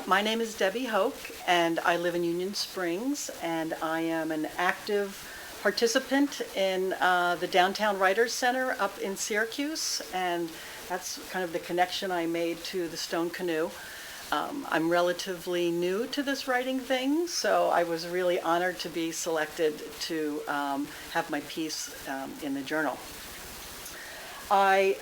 My name is Debbie Hoke, and I live in Union Springs, and I am an active participant in the Downtown Writers Center up in Syracuse, and that's kind of the connection I made to the Stone Canoe. I'm relatively new to this writing thing, so I was really honored to be selected to have my piece in the journal. I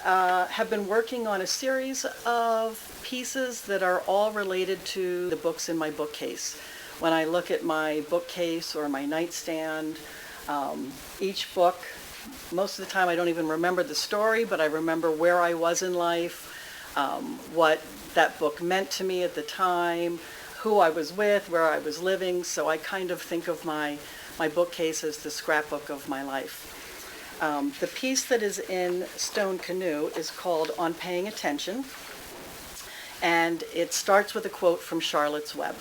have been working on a series of pieces that are all related to the books in my bookcase. When I look at my bookcase or my nightstand, each book, most of the time I don't even remember the story, but I remember where I was in life, what that book meant to me at the time, who I was with, where I was living, so I kind of think of my bookcase as the scrapbook of my life. The piece that is in Stone Canoe is called On Paying Attention, and it starts with a quote from Charlotte's Web.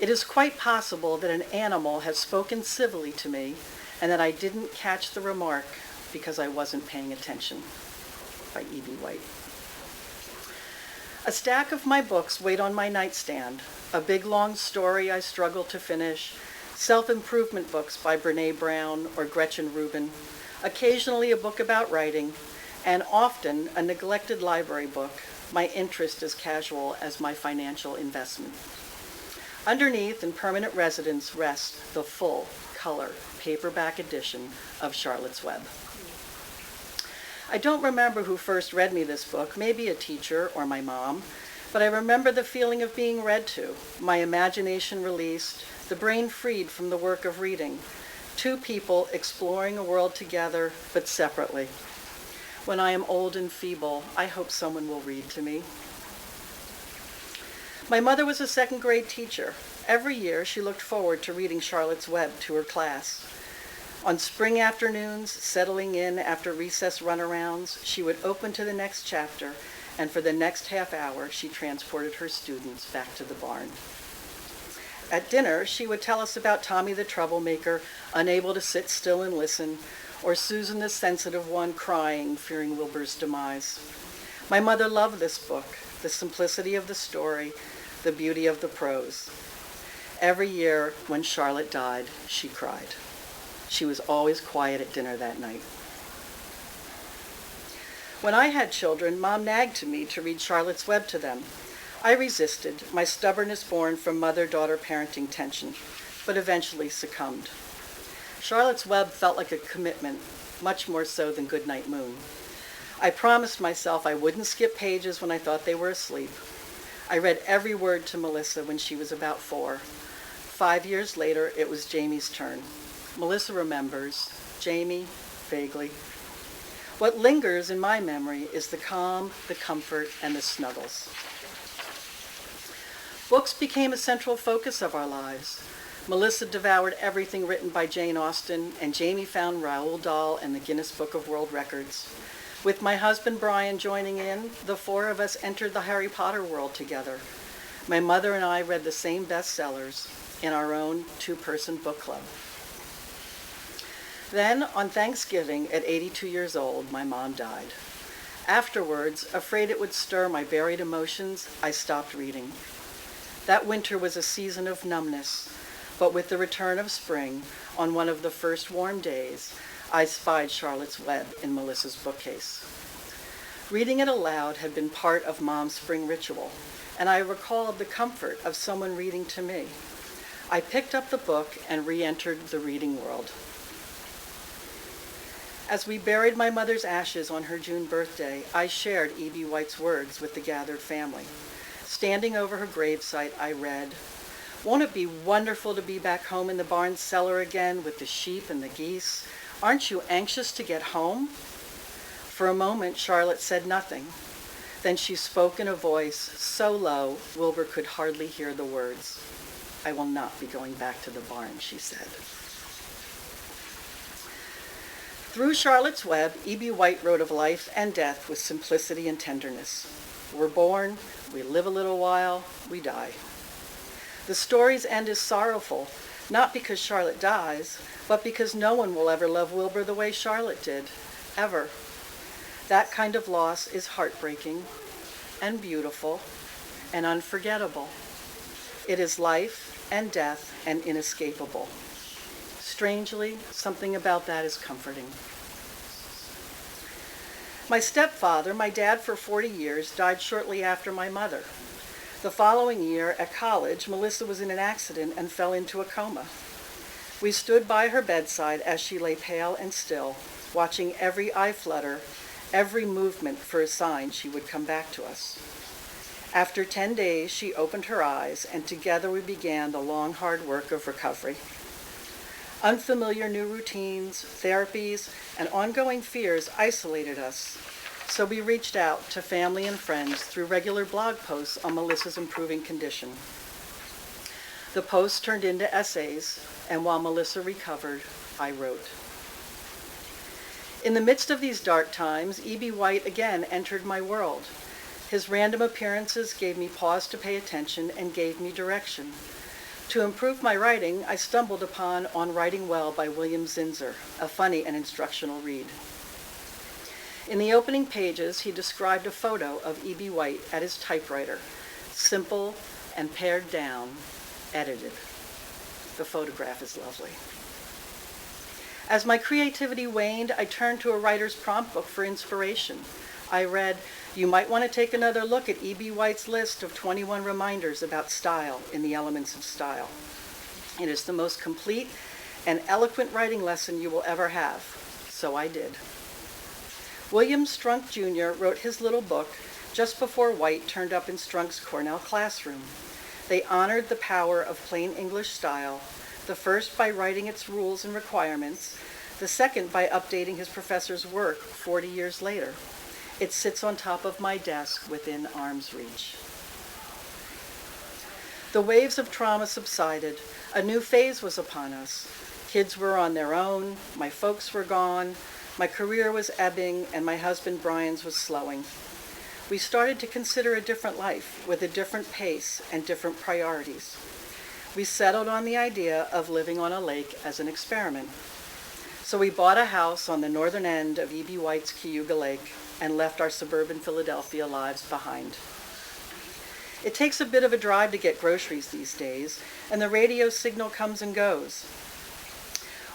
It is quite possible that an animal has spoken civilly to me and that I didn't catch the remark because I wasn't paying attention. By E.B. White. A stack of my books wait on my nightstand, a big long story I struggle to finish, self-improvement books by Brene Brown or Gretchen Rubin, occasionally a book about writing, and often a neglected library book, my interest as casual as my financial investment. Underneath in permanent residence rests the full color paperback edition of Charlotte's Web. I don't remember who first read me this book, maybe a teacher or my mom, but I remember the feeling of being read to, my imagination released, the brain freed from the work of reading, two people exploring a world together but separately. When I am old and feeble, I hope someone will read to me. My mother was a second grade teacher. Every year she looked forward to reading Charlotte's Web to her class. On spring afternoons, settling in after recess runarounds, she would open to the next chapter, and for the next half hour she transported her students back to the barn. At dinner, she would tell us about Tommy the troublemaker, unable to sit still and listen, or Susan the sensitive one crying, fearing Wilbur's demise. My mother loved this book, the simplicity of the story, the beauty of the prose. Every year, when Charlotte died, she cried. She was always quiet at dinner that night. When I had children, Mom nagged to me to read Charlotte's Web to them. I resisted, my stubbornness born from mother-daughter parenting tension, but eventually succumbed. Charlotte's Web felt like a commitment, much more so than Goodnight Moon. I promised myself I wouldn't skip pages when I thought they were asleep. I read every word to Melissa when she was about 4. 5 years later, it was Jamie's turn. Melissa remembers, Jamie, vaguely. What lingers in my memory is the calm, the comfort, and the snuggles. Books became a central focus of our lives. Melissa devoured everything written by Jane Austen, and Jamie found ROALD and the Guinness Book of World Records. With my husband Brian joining in, the 4 of us entered the Harry Potter world together. My mother and I read the same bestsellers in our own 2-person book club. Then, on Thanksgiving, at 82 years old, my mom died. Afterwards, afraid it would stir my buried emotions, I stopped reading. That winter was a season of numbness, but with the return of spring, on one of the first warm days, I spied Charlotte's Web in Melissa's bookcase. Reading it aloud had been part of Mom's spring ritual, and I recalled the comfort of someone reading to me. I picked up the book and re-entered the reading world. As we buried my mother's ashes on her June birthday, I shared E.B. White's words with the gathered family. Standing over her gravesite, I read, "Won't it be wonderful to be back home in the barn cellar again with the sheep and the geese? Aren't you anxious to get home?" For a moment, Charlotte said nothing. Then she spoke in a voice so low, Wilbur could hardly hear the words. "I will not be going back to the barn," she said. Through Charlotte's Web, E.B. White wrote of life and death with simplicity and tenderness. We're born, we live a little while, we die. The story's end is sorrowful, not because Charlotte dies, but because no one will ever love Wilbur the way Charlotte did, ever. That kind of loss is heartbreaking and beautiful and unforgettable. It is life and death and inescapable. Strangely, something about that is comforting. My stepfather, my dad for 40 years, died shortly after my mother. The following year at college, Melissa was in an accident and fell into a coma. We stood by her bedside as she lay pale and still, watching every eye flutter, every movement for a sign she would come back to us. After 10 days, she opened her eyes, and together we began the long, hard work of recovery. Unfamiliar new routines, therapies, and ongoing fears isolated us, so we reached out to family and friends through regular blog posts on Melissa's improving condition. The posts turned into essays, and while Melissa recovered, I wrote. In the midst of these dark times, E.B. White again entered my world. His random appearances gave me pause to pay attention and gave me direction. To improve my writing, I stumbled upon On Writing Well by William Zinsser, a funny and instructional read. In the opening pages, he described a photo of E.B. White at his typewriter, simple and pared down, edited. The photograph is lovely. As my creativity waned, I turned to a writer's prompt book for inspiration. I read, "You might want to take another look at E.B. White's list of 21 reminders about style in the Elements of Style. It is the most complete and eloquent writing lesson you will ever have." So I did. William Strunk Jr. wrote his little book just before White turned up in Strunk's Cornell classroom. They honored the power of plain English style, the first by writing its rules and requirements, the second by updating his professor's work 40 years later. It sits on top of my desk within arm's reach. The waves of trauma subsided. A new phase was upon us. Kids were on their own, my folks were gone, my career was ebbing, and my husband Brian's was slowing. We started to consider a different life with a different pace and different priorities. We settled on the idea of living on a lake as an experiment. So we bought a house on the northern end of E.B. White's Cayuga Lake and left our suburban Philadelphia lives behind. It takes a bit of a drive to get groceries these days, and the radio signal comes and goes.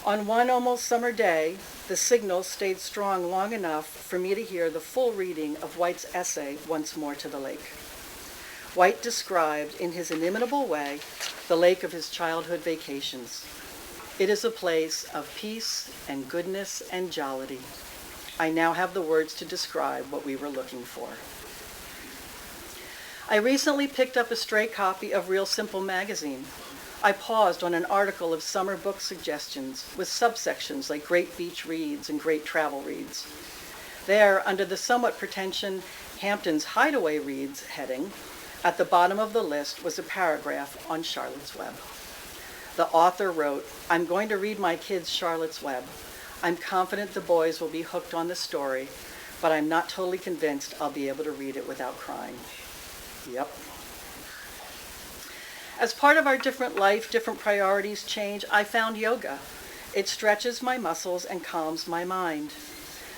On one almost summer day, the signal stayed strong long enough for me to hear the full reading of White's essay, Once More to the Lake. White described, in his inimitable way, the lake of his childhood vacations. It is a place of peace and goodness and jollity. I now have the words to describe what we were looking for. I recently picked up a stray copy of Real Simple magazine. I paused on an article of summer book suggestions with subsections like Great Beach Reads and Great Travel Reads. There, under the somewhat pretentious Hampton's Hideaway Reads heading, at the bottom of the list was a paragraph on Charlotte's Web. The author wrote, "I'm going to read my kids Charlotte's Web. I'm confident the boys will be hooked on the story, but I'm not totally convinced I'll be able to read it without crying." Yep. As part of our different life, different priorities change, I found yoga. It stretches my muscles and calms my mind.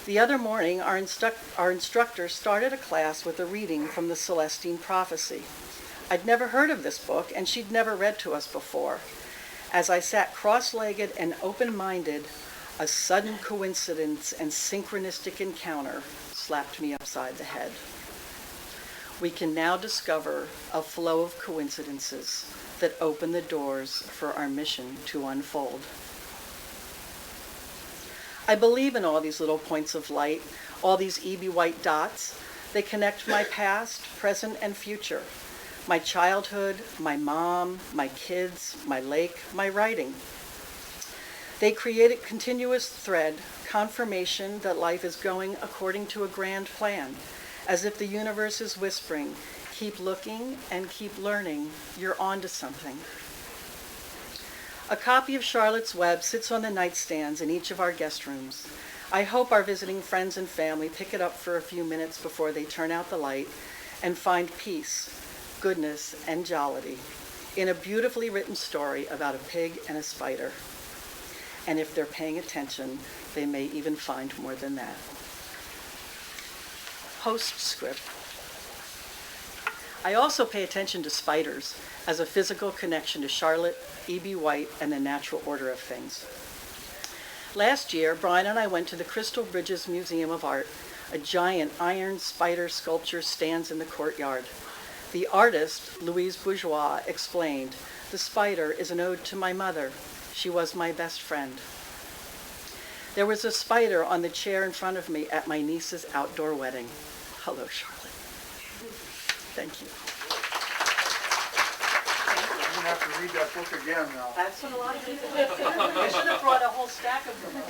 The other morning, our instructor started a class with a reading from the Celestine Prophecy. I'd never heard of this book, and she'd never read to us before. As I sat cross-legged and open-minded, a sudden coincidence and synchronistic encounter slapped me upside the head. We can now discover a flow of coincidences that open the doors for our mission to unfold. I believe in all these little points of light, all these E.B. White dots. They connect my past, present, and future. My childhood, my mom, my kids, my lake, my writing. They create a continuous thread, confirmation that life is going according to a grand plan, as if the universe is whispering, keep looking and keep learning, you're onto something. A copy of Charlotte's Web sits on the nightstands in each of our guest rooms. I hope our visiting friends and family pick it up for a few minutes before they turn out the light and find peace, goodness, and jollity in a beautifully written story about a pig and a spider. And if they're paying attention, they may even find more than that. Postscript. I also pay attention to spiders as a physical connection to Charlotte, E.B. White, and the natural order of things. Last year, Brian and I went to the Crystal Bridges Museum of Art. A giant iron spider sculpture stands in the courtyard. The artist, Louise Bourgeois, explained, "The spider is an ode to my mother. She was my best friend." There was a spider on the chair in front of me at my niece's outdoor wedding. Hello, Charlotte. Thank you. You're gonna have to read that book again now. That's what a lot of people do. I should have brought a whole stack of them.